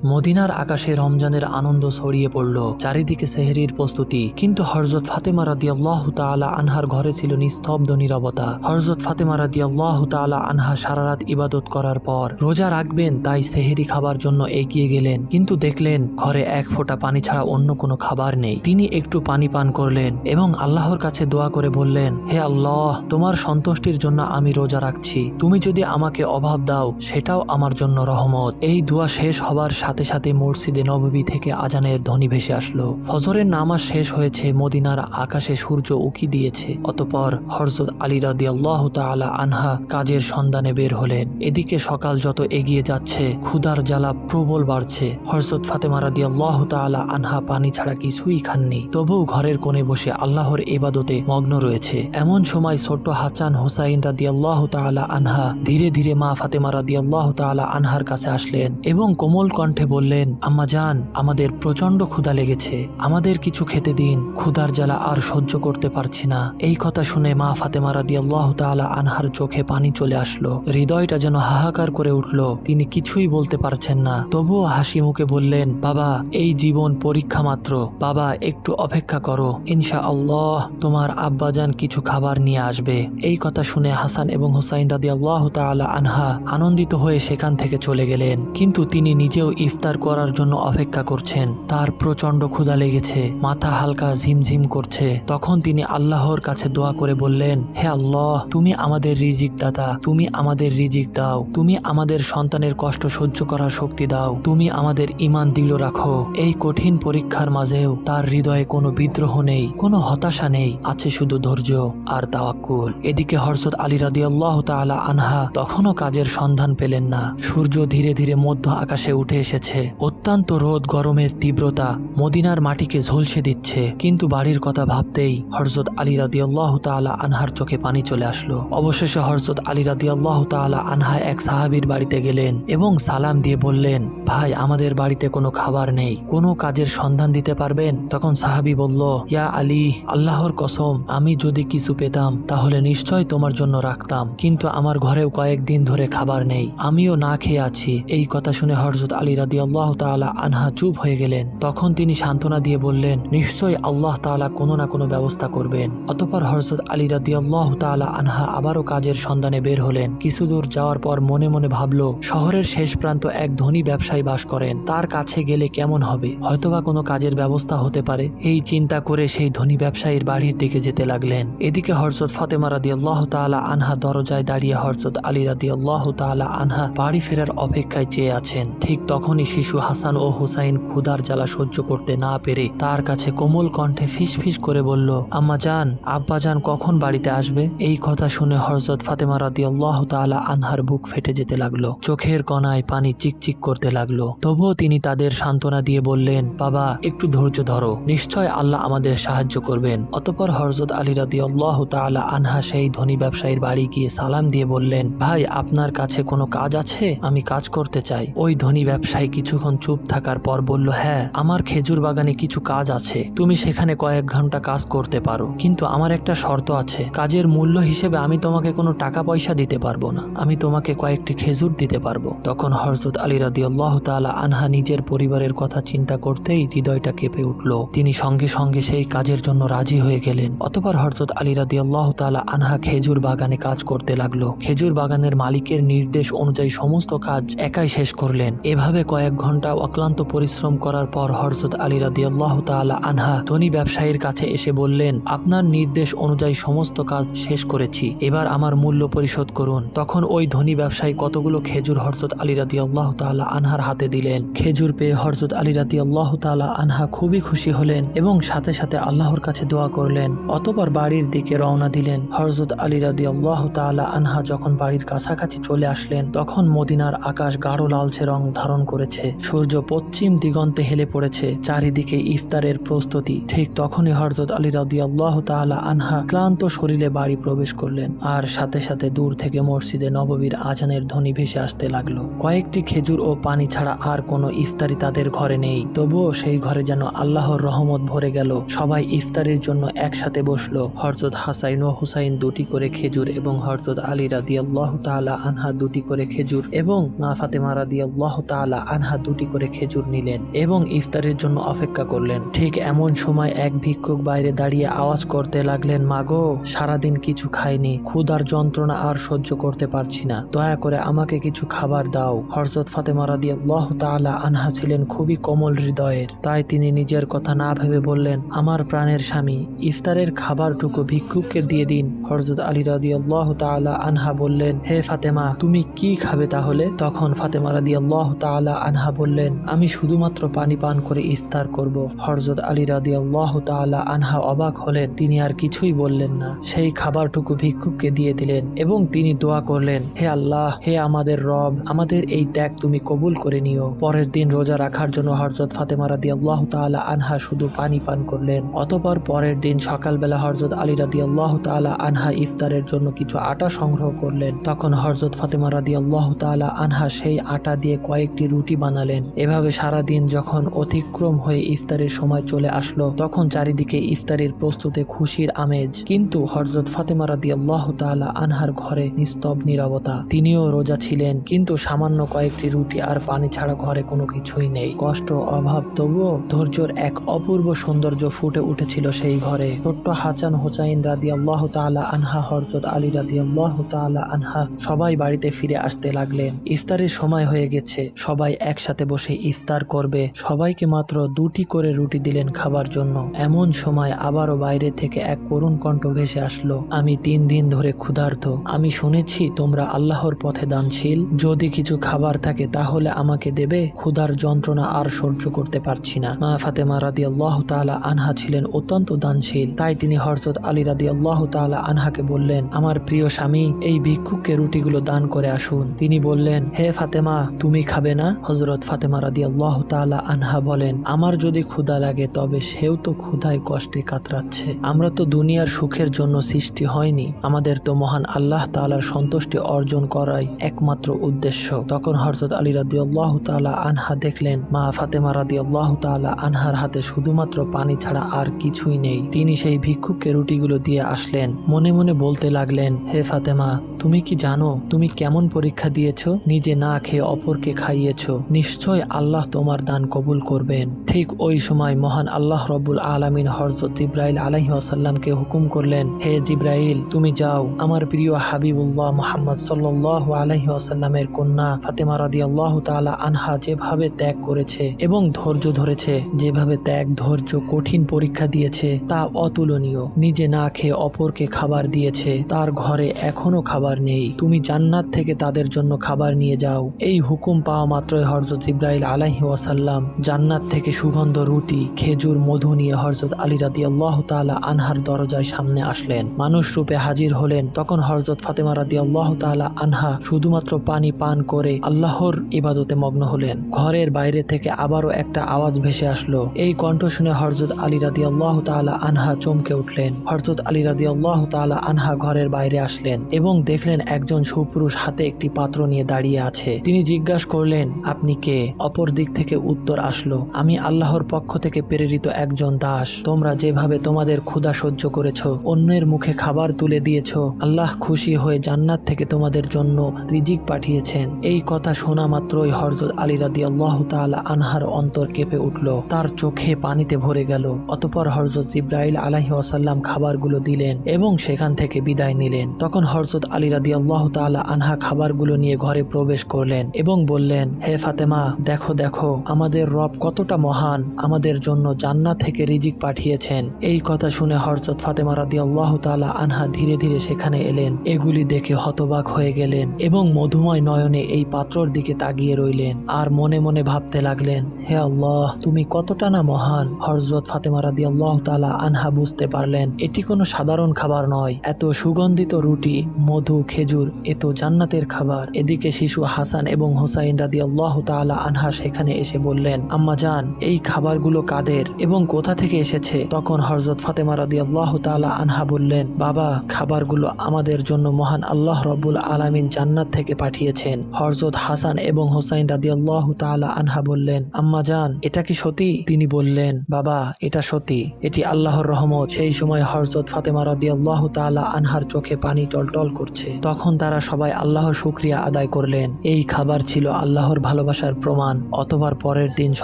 মদিনার আকাশে রমজানের আনন্দ ছড়িয়ে পড়ল, চারিদিকে সেহরির প্রস্তুতি। কিন্তু হযরত ফাতেমা রাদিয়াল্লাহু তাআলা আনহার ঘরে ছিল নিস্তব্ধ নীরবতা। হযরত ফাতেমা রাদিয়াল্লাহু তাআলা আনহা সারা রাত ইবাদত করার পর রোজা রাখবেন তাই সেহরি খাবার জন্য এগিয়ে গেলেন, কিন্তু দেখলেন ঘরে এক ফোঁটা পানি ছাড়া অন্য কোনো খাবার নেই। তিনি একটু পানি পান করলেন এবং আল্লাহর কাছে দোয়া করে বললেন, হে আল্লাহ, তোমার সন্তুষ্টির জন্য আমি রোজা রাখছি, তুমি যদি আমাকে অভাব দাও সেটাও আমার জন্য রহমত। এই দোয়া শেষ হবার সাথে সাথে মসজিদে নববী থেকে আজানের ধ্বনি ভেসে আসলো। ফজরের নামাজ শেষ হয়েছে, মদিনার আকাশে সূর্য উকি দিয়েছে। অতঃপর হযরত আলী রাদিয়াল্লাহু তাআলা আনহা কাজের সন্ধানে বের হলেন। এদিকে সকাল যত এগিয়ে যাচ্ছে ক্ষুধার জ্বালা প্রবল বাড়ছে। হযরত ফাতেমা রাদিয়াল্লাহু তাআলা আনহা পানি ছাড়া কিছুই খাননি, তবুও ঘরের কোণে বসে আল্লাহর ইবাদতে মগ্ন রয়েছে। এমন সময় ছোট্ট হাসান হুসাইন রাদিয়াল্লাহু তাআলা আনহা ধীরে ধীরে মা ফাতেমা রাদিয়াল্লাহু তাআলা আনহার কাছে আসলেন এবং কোমল কণ্ঠে বললেন, আম্মা জান, আমাদের প্রচন্ড ক্ষুধা লেগেছে, আমাদের কিছু খেতে দিন, ক্ষুধার জ্বালা আর সহ্য করতে পারছি না। এই কথা শুনে মা ফাতেমা রাদিয়াল্লাহু তাআলা আনহার চোখে পানি চলে আসলো, হৃদয়টা যেন হাহাকার করে উঠল। তিনি কিছুই বলতে পারছেন না, তবুও হাসি মুখে বললেন, বাবা, এই জীবন পরীক্ষা মাত্র, বাবা একটু অপেক্ষা করো, ইনশাআল্লাহ তোমার আব্বাজান কিছু খাবার নিয়ে আসবে। এই কথা শুনে হাসান এবং হুসাইন রাদিয়াল্লাহু তাআলা আনহা আনন্দিত হয়ে সেখান থেকে চলে গেলেন। কিন্তু তিনি নিজেও ইফতার করার জন্য অপেক্ষা করছেন। তার প্রচন্ড ক্ষুধা লেগেছে, মাথা হালকা ঝিমঝিম করছে। তখন তিনি আল্লাহর কাছে দোয়া করে বললেন, হে আল্লাহ, তুমি আমাদের রিজিক দাতা, তুমি আমাদের রিজিক দাও, তুমি আমাদের সন্তানের কষ্ট সহ্য করার শক্তি দাও, তুমি আমাদের ঈমান দৃঢ় রাখো। এই কঠিন পরীক্ষার মাঝেও তার হৃদয়ে কোনো বিদ্রোহ নেই, কোনো হতাশা নেই, আছে শুধু ধৈর্য আর তাওয়াক্কুল। এদিকে হযরত আলী রাদিয়াল্লাহু তাআলা আনহা তখনও কাজের সন্ধান পেলেন না। সূর্য ধীরে ধীরে মধ্য আকাশে উঠে এসেছে। অত্যন্ত রোদ গরমের তীব্রতা মদিনার মাটিকে ঝলসে দিচ্ছে। কিন্তু বাড়ির কথা ভাবতেই হযরত আলী রাদিয়াল্লাহু তাআলা আনহার চোখে পানি চলে আসলো। অবশেষে হযরত আলী রাদিয়াল্লাহু তাআলা আনহা এক সাহাবীর বাড়িতে গেলেন এবং সালাম দিয়ে বললেন, ভাই, আমাদের বাড়িতে কোনো খাবার নেই, কোনো কাজের সন্ধান দিতে পারবেন? তখন সাহাবী বলল, ইয়া আলী, আল্লাহর কসম, আমি যদি কিছু পেতাম তাহলে নিশ্চয় তোমার জন্য রাখতাম, কিন্তু আমার ঘরেও কয়েকদিন ধরে খাবার নেই, আমিও না খেয়ে আছি। এই কথা শুনে হযরত আলী রাদিয়াল্লাহু তাআলা আনহা চুপ হয়ে গেলেন। তখন তিনি সান্ত্বনা দিয়ে বললেন, নিশ্চয় আল্লাহ তাআলা কোনো না কোনো ব্যবস্থা করবেন। অতঃপর হযরত আলী রাদিয়াল্লাহু তাআলা আনহা আবারও কাজের সন্ধানে বের হলেন। কিছু দূর যাওয়ার পর মনে মনে ভাবল, শহরের শেষ প্রান্ত এক ধনী ব্যবসায়ী বাস করেন, তার কাছে গেলে কেমন হবে, হয়তোবা কোনো কাজের ব্যবস্থা হতে পারে। এই চিন্তা করে সেই ধনী ব্যবসায়ীর বাড়ির দিকে যেতে লাগলেন। এদিকে হযরত ফাতেমা রাদিয়াল্লাহু তাআলা আনহা দরজায় দাঁড়িয়ে হযরত আলী রাদিয়াল্লাহু তাআলা আনহা বাড়ি ফেরার অপেক্ষায় চেয়ে আছেন। ঠিক তখনই শিশু হাসান ও হুসাইন ক্ষুধার জ্বালা সহ্য করতে না পেরে তার কাছে কোমল কণ্ঠে ফিসফিস করে বলল, আম্মা জান, আব্বা জান কখন বাড়িতে আসবে? এই কথা শুনে হযরত ফাতেমা রাদিয়াল্লাহু তাআলা আনহার বুক ফেটে যেতে লাগলো, চোখের কণায় পানি চিকচিক করতে লাগলো। তবুও তিনি তাদের সান্ত্বনা দিয়ে বললেন, বাবা, একটু ধৈর্য ধরো, নিশ্চয় আল্লাহ আমাদের সাহায্য করবেন। অতঃপর হযরত আলী রাদিয়াল্লাহু তাআলা আনহা সেই ধনী ব্যবসায়ীর বাড়ি গিয়ে সালাম দিয়ে বললেন, ভাই, আপনার কাছে কোনো কাজ আছে? আমি কাজ করতে চাই। ওই ধনী ব্যবসায়ী কিছুক্ষণ চুপ থাকার পর বলল, হ্যাঁ, আমার খেজুর বাগানে কিছু কাজ আছে, তুমি সেখানে কয়েক ঘন্টা কাজ করতে পারো, কিন্তু আমার একটা শর্ত আছে। কাজের মূল্য হিসেবে আমি তোমাকে কোনো টাকা পয়সা দিতে পারবো না, আমি তোমাকে কয়েকটি খেজুর দিতে পারবো। তখন হযরত আলী রাদিয়াল্লাহু তাআলা আনহা নিজের পরিবারের কথা চিন্তা করতেই হৃদয়টা কেঁপে উঠল। তিনি সঙ্গে সঙ্গে সেই কাজের জন্য রাজি হয়ে গেলেন। অতঃপর হযরত আলী রাদিয়াল্লাহু তাআলা আনহা খেজুর বাগানে কাজ করতে লাগলো। খেজুর বাগানের মালিকের নির্দেশ অনুযায়ী সমস্ত কাজ একাই শেষ করলেন। এভাবে কয়েক ঘন্টা অক্লান্ত পরিশ্রম করার পর হযরত আলী রাদিয়াল্লাহু তাআলা আনহা ধনী ব্যবসায়ীর কাছে এসে বললেন, আপনার নির্দেশ অনুযায়ী সমস্ত কাজ শেষ করেছি, এবার আমার মূল্য পরিশোধ করুন। তখন ওই ধনী ব্যবসায়ী কতগুলো খেজুর হযরত আলী রাদিয়াল্লাহু তাআলা আনহার হাতে দিলেন। খেজুর পেয়ে হযরত আলী রাদিয়াল্লাহু তাআলা আনহা খুবই খুশি হলেন এবং সাথে সাথে আল্লাহর কাছে দোয়া করলেন। অতঃপর বাড়ির দিকে রওনা দিলেন। হযরত আলী রাদিয়াল্লাহু তাআলা আনহা যখন বাড়ির কাছাকাছি চলে আসলেন তখন মদিনার আকাশ গাঢ় লালচে রং ধারণ করেছে। সূর্য পশ্চিম দিগন্তে হেলে পড়েছে। চারিদিকে ইফতারের প্রস্তুতি প্রস্তুতি। ঠিক তখনই হযরত আলী রাদিয়াল্লাহু তাআলা আনহা ক্লান্ত শরীরে বাড়ি প্রবেশ করলেন, আর সাথে সাথে দূর থেকে মসজিদে নববীর আজানের ধ্বনি ভেসে আসতে লাগলো। কয়েকটি খেজুর ও পানি ছাড়া আর কোনো ইফতারি তাদের ঘরে নেই, তবুও সেই ঘরে যেন আল্লাহর রহমত ভরে গেল। সবাই ইফতারির জন্য একসাথে বসলো। হযরত হাসাইন ও হুসাইন দুটি করে খেজুর এবং হযরত আলী রাদিয়াল্লাহু তাআলা আনহা দুটি করে খেজুর এবং মা ফাতেমা রাদিয়াল্লাহু তাআলা আনহা দুটি করে খেজুর নিলেন এবং ইফতারের জন্য অপেক্ষা করলেন। ঠিক এমন সময় এক ভিক্ষুক বাইরে দাঁড়িয়ে আওয়াজ করতে লাগলেন, মাগো, সারাদিন কিছু খাইনি, ক্ষুধার যন্ত্রণা আর সহ্য করতে পারছি না, দয়া করে আমাকে কিছু খাবার দাও। হযরত ফাতেমা রাদিয়াল্লাহু তাআলা আনহা ছিলেন খুবই কোমল হৃদয়ের, তাই তিনি নিজের কথা না ভেবে বললেন, আমার প্রাণের স্বামী, ইফতারের খাবারটুকু ভিক্ষুককে দিয়ে দিন। হযরত আলী রাদিয়াল্লাহু তাআলা আনহা বললেন, হে ফাতেমা, তুমি কি খাবে তাহলে? তখন ফাতেমা রাদিয়াল্লাহু তাআলা আনহা বললেন, আমি শুধুমাত্র পানি পান করে ইফতার করব। হযরত আলী রাদিয়াল্লাহু তাআলা আনহা অবাক হলেন, তিনি আর কিছুই বললেন না, সেই খাবারটুকু ভিক্ষুককে দিয়ে দিলেন এবং তিনি দোয়া করলেন, হে আল্লাহ, হে আমাদের রব, আমাদের এই ত্যাগ তুমি কবুল করে নিও। পরের দিন রোজা রাখার জন্য হযরত ফাতেমা রাদিয়াল্লাহু তাআলা আনহা শুধু পানি পান করলেন। অতঃপর পরের দিন সকালবেলা হযরত আলী রাদিয়াল্লাহু তাআলা আনহা ইফতারের জন্য কিছু আটা সংগ্রহ করলেন। তখন হযরত ফাতেমা রাদিয়াল্লাহু তাআলা আনহা সেই আটা দিয়ে কয়েকটি রুটি বানালেন। এভাবে সারা দিন যখন অতিক্রম হয়ে ইফতারের সময় চলে আসলো, তখন চারিদিকে ইফতারের প্রস্তুতে খুশির আমেজ। কিন্তু হযরত ফাতেমা রাদিয়াল্লাহু তাআলা আনহার ঘরে নিস্তব্ধ নীরবতা। তিনিও রোজা ছিলেন, কিন্তু সামান্য কয়েকটি রুটি আর পানি ছাড়া ঘরে কোনো কিছুই নেই। কষ্ট, অভাব, তবুও ধৈর্যের এক অপূর্ব সৌন্দর্য ফুটে উঠেছিল সেই ঘরে। ছোট্ট হাসান হুসাইন রাদিয়াল্লাহু তাআলা আনহা, হযরত আলী রাদিয়াল্লাহু তাআলা আনহা সবাই বাড়িতে ফিরে আসতে লাগলেন। ইফতারের সময় হয়ে গেছে, সবাই একসাথে বসে ইফতার করবে। সবাইকে মাত্র দুটি করে রুটি দিলেন খাবার জন্য। এমন সময় আবারও বাইরে থেকে এক করুণ কণ্ঠ ভেসে আসলো, আমি 3 দিন ধরে ক্ষুধার্ত, আমি শুনেছি তোমরা আল্লাহর পথে দানশীল, যদি কিছু খাবার থাকে তাহলে আমাকে দেবে, ক্ষুধার যন্ত্রণা আর সহ্য করতে পারছি না। মা ফাতেমা রাদিয়াল্লাহু তাআলা আনহা ছিলেন অত্যন্ত দানশীল, তাই তিনি হযরত আলী রাদিয়াল্লাহু তাআলা আনহাকে বললেন, আমার প্রিয় স্বামী, এই ভিক্ষুককে রুটিগুলো দান করে আসুন। তিনি বললেন, হে ফাতেমা, তুমি খাবে না? হযরত ফাতেমা রাদিয়াল্লাহু তাআলা আনহা বলেন, আমার যদি ক্ষুধা লাগে তবে সেও তো ক্ষুধায় কষ্টে কাতরাচ্ছে। আমরা তো দুনিয়ার সুখের জন্য সৃষ্টি হয়নি, আমাদের তো মহান আল্লাহ তাআলার সন্তুষ্টি অর্জন করাই একমাত্র উদ্দেশ্য। তখন হযরত আলী রাদিয়াল্লাহু তাআলা আনহা দেখলেন মা ফাতেমা রাদিয়াল্লাহু তাআলা আনহার হাতে শুধুমাত্র পানি ছাড়া আর কিছুই নেই। তিনি সেই ভিক্ষুককে রুটিগুলো দিয়ে আসলেন। মনে মনে বলতে লাগলেন, হে ফাতেমা, তুমি কি জানো তুমি কেমন পরীক্ষা দিয়েছো? নিজে না খেয়ে অপরকে খাইয়েছো, নিশ্চয় আল্লাহ তোমার দান কবুল করবেন। ঠিক ওই সময় মহান আল্লাহ রব্বুল আলামিন হযরত জিবরাইল আলাইহিস সালামকে হুকুম করলেন, হে জিবরাইল, তুমি যাও আমার প্রিয় হাবিবুল্লাহ মুহাম্মদ সাল্লাল্লাহু আলাইহি ওয়াসাল্লামের কন্যা ফাতেমা রাদিয়াল্লাহু তাআলা আনহা যেভাবে ত্যাগ করেছে এবং ধৈর্য ধরেছে, যেভাবে ত্যাগ, ধৈর্য, কঠিন পরীক্ষা দিয়েছে তা অতুলনীয়। নিজে না খেয়ে অপরকে খাবার দিয়েছে, তার ঘরে এখনো খাবার নেই, তুমি জান্নাত থেকে তাদের জন্য খাবার নিয়ে যাও। এই হুকুম পাওয়া মাত্রই হযরত জিবরাইল আলাইহিস সালাম জান্নাত থেকে সুগন্ধ রুটি, খেজুর, মধু নিয়ে হযরত আলী রাদিয়াল্লাহু তাআলা আনহার দরজায় সামনে আসলেন, মানুষ রূপে হাজির হলেন। তখন হযরত ফাতেমা রাদিয়াল্লাহু তাআলা আনহা শুধুমাত্র পানি পান করে আল্লাহর ইবাদতে মগ্ন হলেন। ঘরের বাইরে থেকে আবারও একটা আওয়াজ ভেসে আসলো। এই কণ্ঠ শুনে হযরত আলী রাদিয়াল্লাহু তাআলা আনহা চমকে উঠলেন। হযরত আলী রাদিয়াল্লাহু তাআলা আনহা ঘরের বাইরে আসলেন এবং দেখলেন একজন সুপুরুষ হাতে একটি পাত্র নিয়ে দাঁড়িয়ে আছে। তিনি জিজ্ঞাসা করলেন, আপনি কে? অপর দিক থেকে উত্তর আসলো, আমি আল্লাহর পক্ষ থেকে প্রেরিত একজন দাস। তোমরা যেভাবে তোমাদের ক্ষুধা সহ্য করেছো, অন্যের মুখে খাবার তুলে দিয়েছো, আল্লাহ খুশি হয়ে জান্নাত থেকে তোমাদের জন্য রিজিক পাঠিয়েছেন। এই কথা শোনা মাত্রই হযরত আলী রাদিয়াল্লাহু তাআলা আনহার অন্তর কেঁপে উঠল, তার চোখে পানিতে ভরে গেল। অতঃপর হযরত জিবরাইল আলাইহিস সালাম খাবারগুলো দিলেন এবং সেখান থেকে বিদায় নিলেন। তখন হযরত আলী রাদিয়াল্লাহু তাআলা আনহা খাবারগুলো নিয়ে ঘরে প্রবেশ করলেন এবং বললেন, হে ফাতেমা, দেখো দেখো আমাদের রব কতটা মহান, আমাদের জন্য জান্নাত থেকে রিজিক পাঠিয়েছেন। এই কথা শুনে হযরত ফাতেমা রাদিয়াল্লাহু তাআলা আনহা ধীরে ধীরে সেখানে এলেন। এগুলি দেখে হতবাক হয়ে গেলেন এবং মধুময় নয়নে এই পাত্রর দিকে তাকিয়ে রইলেন আর মনে মনে ভাবতে লাগলেন, হে আল্লাহ, তুমি কতটা না মহান। হযরত ফাতেমা রাদিয়াল্লাহু তাআলা আনহা বুঝতে পারলেন এটি কোনো সাধারণ খাবার নয়। এত সুগন্ধিত রুটি, মধু খেজুর, এ তো জান্নাতের খাবার। এদিকে শিশু হাসান এবং হুসাইন রাদিয়াল্লাহু তাআলা আনহা সেখানে এসে বললেন, আম্মা জান, এই খাবারগুলো কাদের এবং কোথা থেকে এসেছে? তখন হযরত ফাতেমা রাদিয়াল্লাহু তাআলা আনহা বললেন, বাবা, খাবারগুলো আমাদের জন্য মহান আল্লাহ রাব্বুল আলামিন জান্নাত থেকে পাঠিয়েছেন। হযরত হাসান এবং হুসাইন রাদিয়াল্লাহু তাআলা আনহা বললেন, আম্মা জান, এটা কি সত্যি? তিনি বললেন, বাবা, এটা সত্যি, এটি আল্লাহর রহমত। সেই সময় হযরত ফাতেমা রাদিয়াল্লাহু তাআলা আনহার চোখে পানি টলটল করছে। তখন তারা সবাই আল্লাহর শুকরিয়া আদায় করলেন। এই খাবার ছিল আল্লাহর ভালোবাসার প্রমাণ। অতঃপর পরের দিন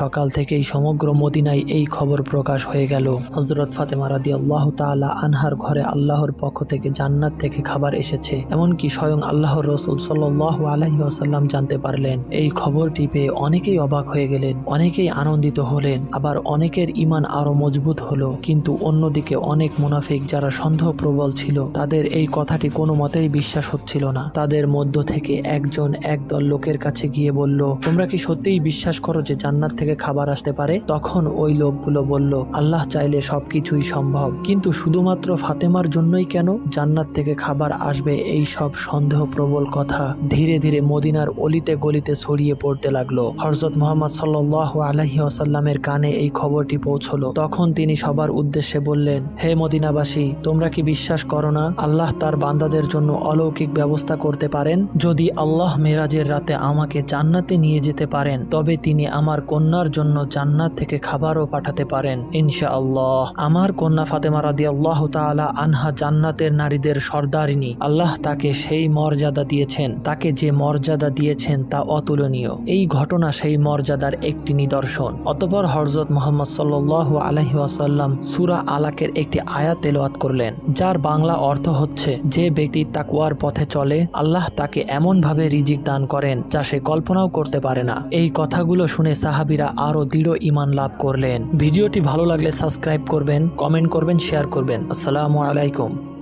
সকাল থেকেই সমগ্র মদিনায় এই খবর প্রকাশ হয়ে গেল, হযরত ফাতেমা রাদিয়াল্লাহু তাআলা আনহার ঘরে আল্লাহর পক্ষ থেকে জান্নাত থেকে খাবার এসেছে। এমনকি স্বয়ং আল্লাহর রাসূল সাল্লাল্লাহু আলাইহি ওয়াসাল্লাম জানতে পারলেন। এই খবরটি পেয়ে অনেকেই অবাক হয়ে গেলেন, অনেকেই আনন্দিত হলেন, আবার অনেকের ঈমান আরো মজবুত হলো। কিন্তু অন্যদিকে অনেক মুনাফিক যারা সন্দেহ প্রবল ছিল, তাদের এই কথাটি কোনো মতেই বিশ্বাস হচ্ছিল না। তাদের মধ্য থেকে একজন একদল লোকের কাছে গিয়ে বলল, তোমরা কি সত্যিই বিশ্বাস করো যে জান্নাত থেকে খাবার আসতে পারে? তখন ওই লোকগুলো বলল, আল্লাহ চাইলে সবকিছুই সম্ভব, কিন্তু শুধুমাত্র ফাতেমার জন্যই কেন জান্নাত থেকে খাবার আসবে? এই সব সন্দেহ প্রবল কথা ধীরে ধীরে মদিনার অলিতে গলিতে ছড়িয়ে পড়তে লাগলো। হযরত মুহাম্মদ সাল্লাল্লাহু আলাইহি ওয়াসাল্লামের কানে এই খবরটি পৌঁছলো। তখন তিনি সবার উদ্দেশ্যে বললেন, হে মদিনাবাসী, তোমরা কি বিশ্বাস করো না আল্লাহ তার বান্দাদের জন্য অলৌকিক ব্যবস্থা করতে পারেন? যদি আল্লাহ মেরাজের রাতে আমাকে জান্নাতে নিয়ে যেতে পারেন, তবে তিনি আমার কন্যার জন্য জান্নাত থেকে খাবারও পাঠাতে পারেন ইনশাআল্লাহ। আমার কন্যা ফাতেমা রাদিয়াল্লাহু তাআলা আনহা জান্নাতের নারীদের সর্দারিনী। আল্লাহ তাকে সেই মর্যাদা দিয়েছেন, তাকে যে মর্যাদা দিয়েছেন তা অতুলনীয়। এই ঘটনা সেই মর্যাদার একটি নিদর্শন। অতঃপর হযরত মুহাম্মদ সাল্লাল্লাহু আলাইহি ওয়াসাল্লাম সূরা আলাকের একটি আয়াত তেলাওয়াত করলেন, যার বাংলা অর্থ হচ্ছে, যে ব্যক্তি তাকওয়ার পথে চলে আল্লাহ তাকে এমন ভাবে রিজিক দান করেন যা সে কল্পনাও করতে পারে না। এই কথাগুলো শুনে সাহাবীরা আরো দৃঢ় ঈমান লাভ করলেন। ভিডিওটি ভালো লাগলে সাবস্ক্রাইব করবেন, কমেন্ট করবেন, শেয়ার করবেন। আসসালামু আলাইকুম।